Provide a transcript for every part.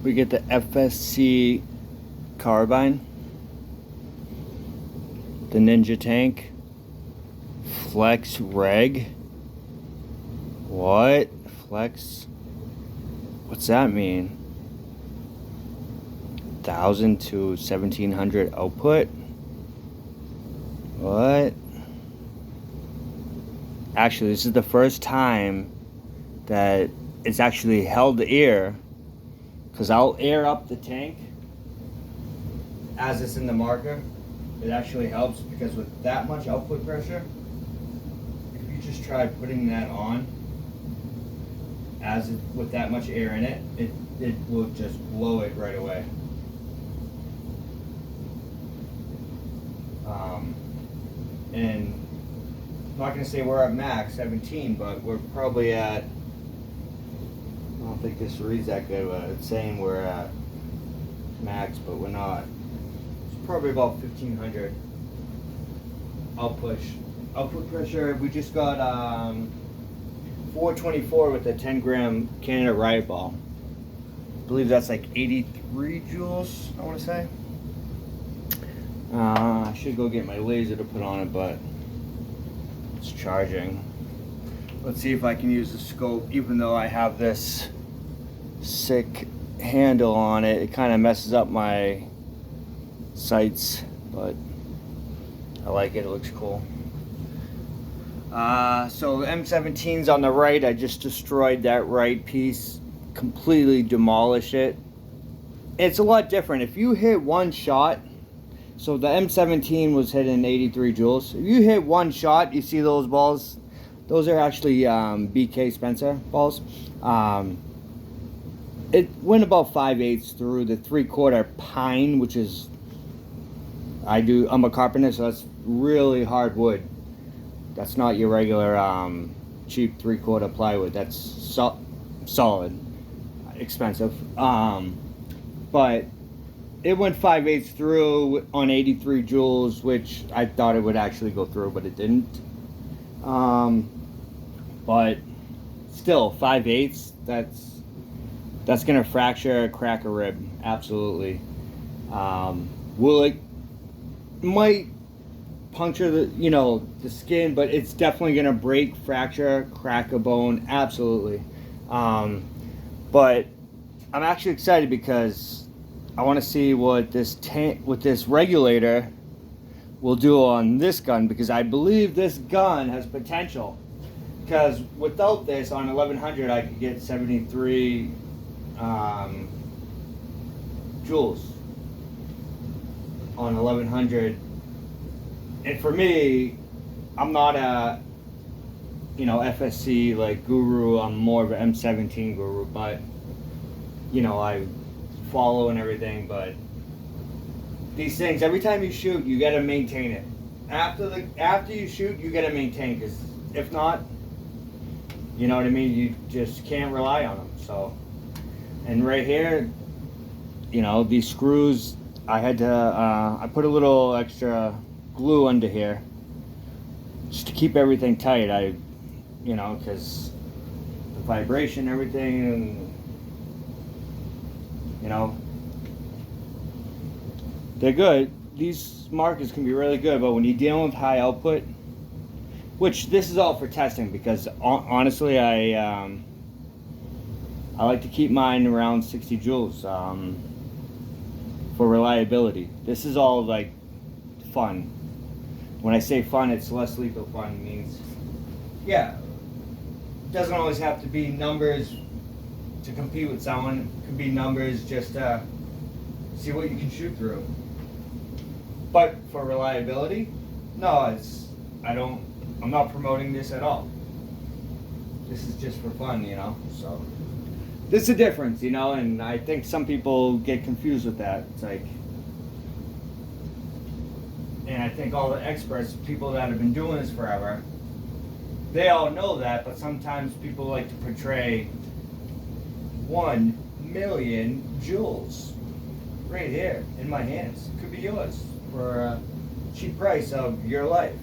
We get the FSC carbine, the Ninja tank, flex reg. What? Flex? What's that mean? 1,000 to 1,700 output? What? Actually, this is the first time that it's actually held air, because I'll air up the tank as it's in the marker. It actually helps because with that much output pressure, if you just try putting that on with that much air in it, it will just blow it right away. And I'm not going to say we're at max 17, but we're probably at, I don't think this reads that good, but it's saying we're at max, but we're not. It's probably about 1,500 output pressure. We just got 424 with a 10-gram Canada Riot Ball. I believe that's like 83 joules, I want to say. I should go get my laser to put on it, but it's charging. Let's see if I can use the scope, even though I have this sick handle on it. It kind of messes up my sights, but I like it. It looks cool. So M17's on the right. I just destroyed that right piece, completely demolished it. It's a lot different. If you hit one shot, so the M17 was hitting 83 joules. If you hit one shot, you see those balls? Those are actually BK Spencer balls. It went about 5/8 through the 3/4 pine, which is, I'm a carpenter, so that's really hard wood. That's not your regular cheap 3/4 plywood. That's solid, expensive. But it went 5/8 through on 83 joules, which I thought it would actually go through, but it didn't. But still, 5/8, that's gonna fracture, crack a rib, absolutely. Will it? Might puncture the skin, but it's definitely gonna break, fracture, crack a bone, absolutely. But I'm actually excited because I want to see what this regulator will do on this gun, because I believe this gun has potential. Because without this on 1100, I could get 73 joules on 1100. And for me, I'm not a FSC like guru. I'm more of an M17 guru, but I follow and everything. But these things, every time you shoot, you got to maintain it. After you shoot, you got to maintain, because if not, you know what I mean, you just can't rely on them. So, and right here, these screws, I had to I put a little extra glue under here just to keep everything tight. Because the vibration, everything, and they're good. These markers can be really good, but when you're dealing with high output, which this is all for testing, because honestly, I like to keep mine around 60 joules for reliability. This is all like fun. When I say fun, it's less lethal fun. It means, yeah, it doesn't always have to be numbers to compete with someone. It could be numbers just to see what you can shoot through. But for reliability, no, I'm not promoting this at all. This is just for fun, so there's a difference, and I think some people get confused with that. It's like, and I think all the experts, people that have been doing this forever, they all know that, but sometimes people like to portray 1 million joules right here in my hands. Could be yours for a cheap price of your life.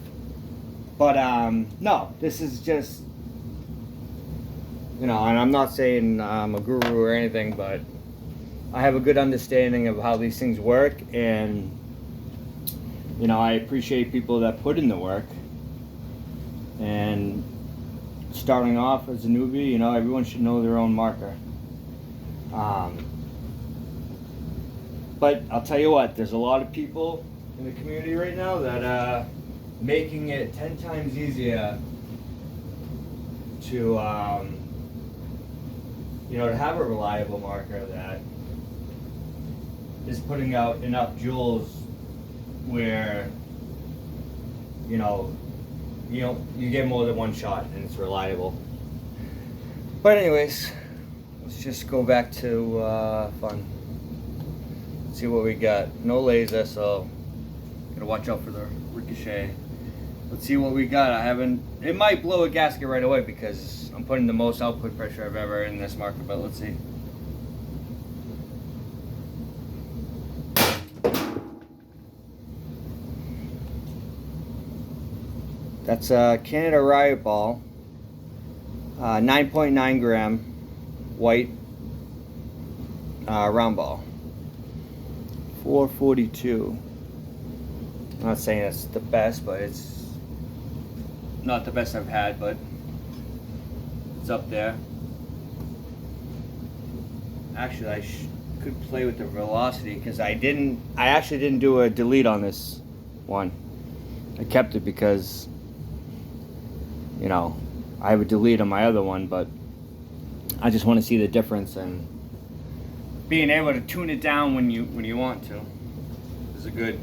But no, this is just, and I'm not saying I'm a guru or anything, but I have a good understanding of how these things work, and you know, I appreciate people that put in the work. And starting off as a newbie, you know, everyone should know their own marker. But I'll tell you what, there's a lot of people in the community right now that are making it 10 times easier to, you know, to have a reliable marker that is putting out enough joules where, you know, you get more than one shot and it's reliable. But anyways, let's just go back to fun. See what we got. No laser, so gotta watch out for the ricochet. Let's see what we got. It might blow a gasket right away because I'm putting the most output pressure I've ever in this marker, but let's see. That's a Canada Riot Ball, 9.9 gram, white, round ball. 442. I'm not saying it's the best, but it's not the best I've had, but it's up there. Actually, I could play with the velocity because I actually didn't do a delete on this one. I kept it because, you know, I have a delete on my other one, but I just want to see the difference, and being able to tune it down when you want to is a good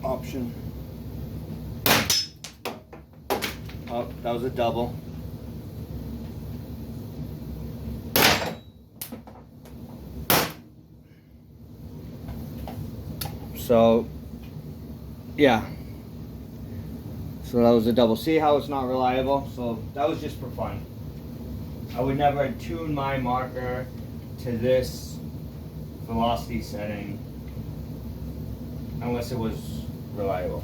option. Oh, that was a double. So yeah, so that was a double. See how it's not reliable? So that was just for fun. I would never tune my marker to this velocity setting unless it was reliable.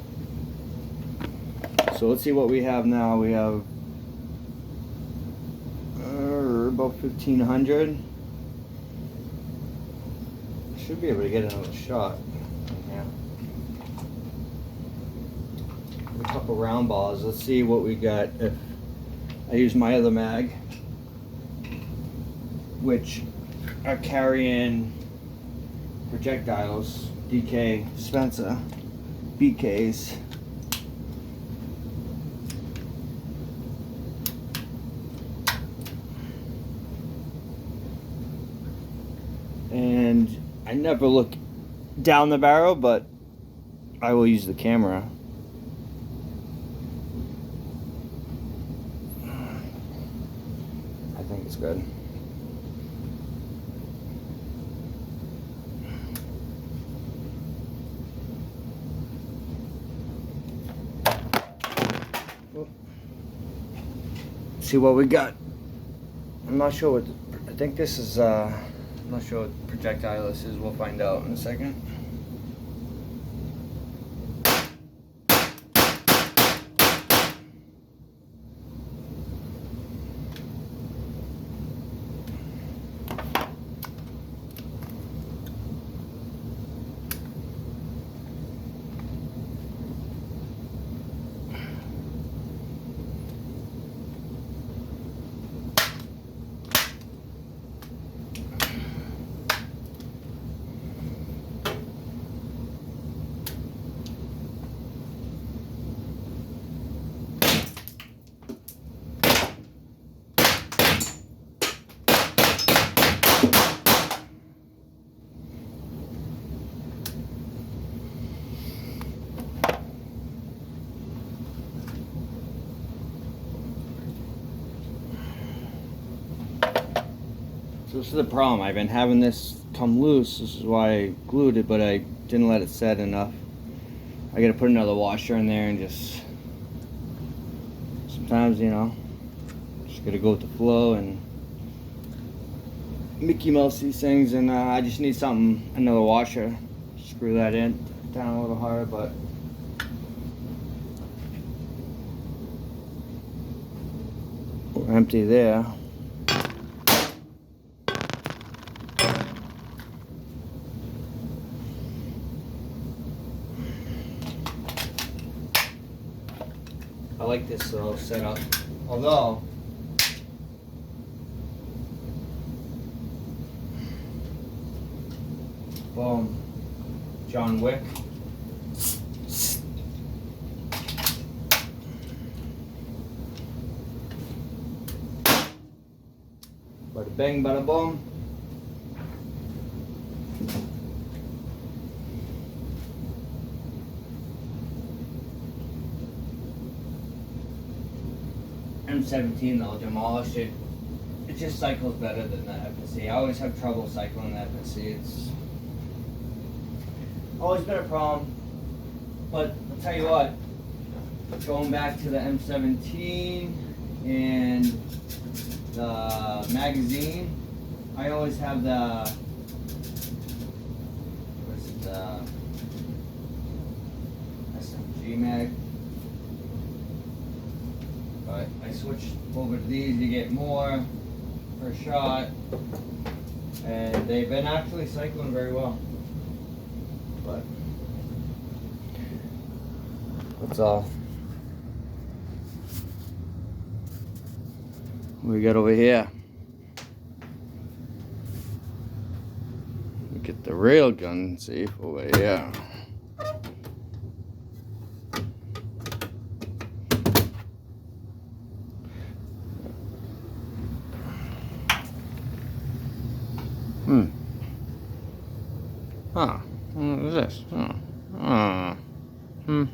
So let's see what we have now. We have about 1500. Should be able to get another shot. Yeah. A couple round balls. Let's see what we got if I use my other mag, which are carrying projectiles, DK Spencer BKs. And I never look down the barrel, but I will use the camera. I think it's good. See what we got. I'm not sure what I think this is. I'm not sure what projectile this is. We'll find out in a second. So this is the problem. I've been having this come loose. This is why I glued it, but I didn't let it set enough. I gotta put another washer in there and just sometimes, you know, just gotta go with the flow and Mickey Mouse these things, and I just need another washer. Screw that in down a little harder, but we're empty there. like this little setup. Although, boom, John Wick. Bada bang, bada boom. M17 though, demolished it. It just cycles better than the FSC. I always have trouble cycling the FSC. It's always been a problem. But I'll tell you what, going back to the M17 and the magazine, I always have the, what's it, the SMG mag. But I switched over to these to get more per shot, and they've been actually cycling very well. But that's all. What we got over here? Look at the rail gun, see, over here. Huh. What is this? Oh. Hmm.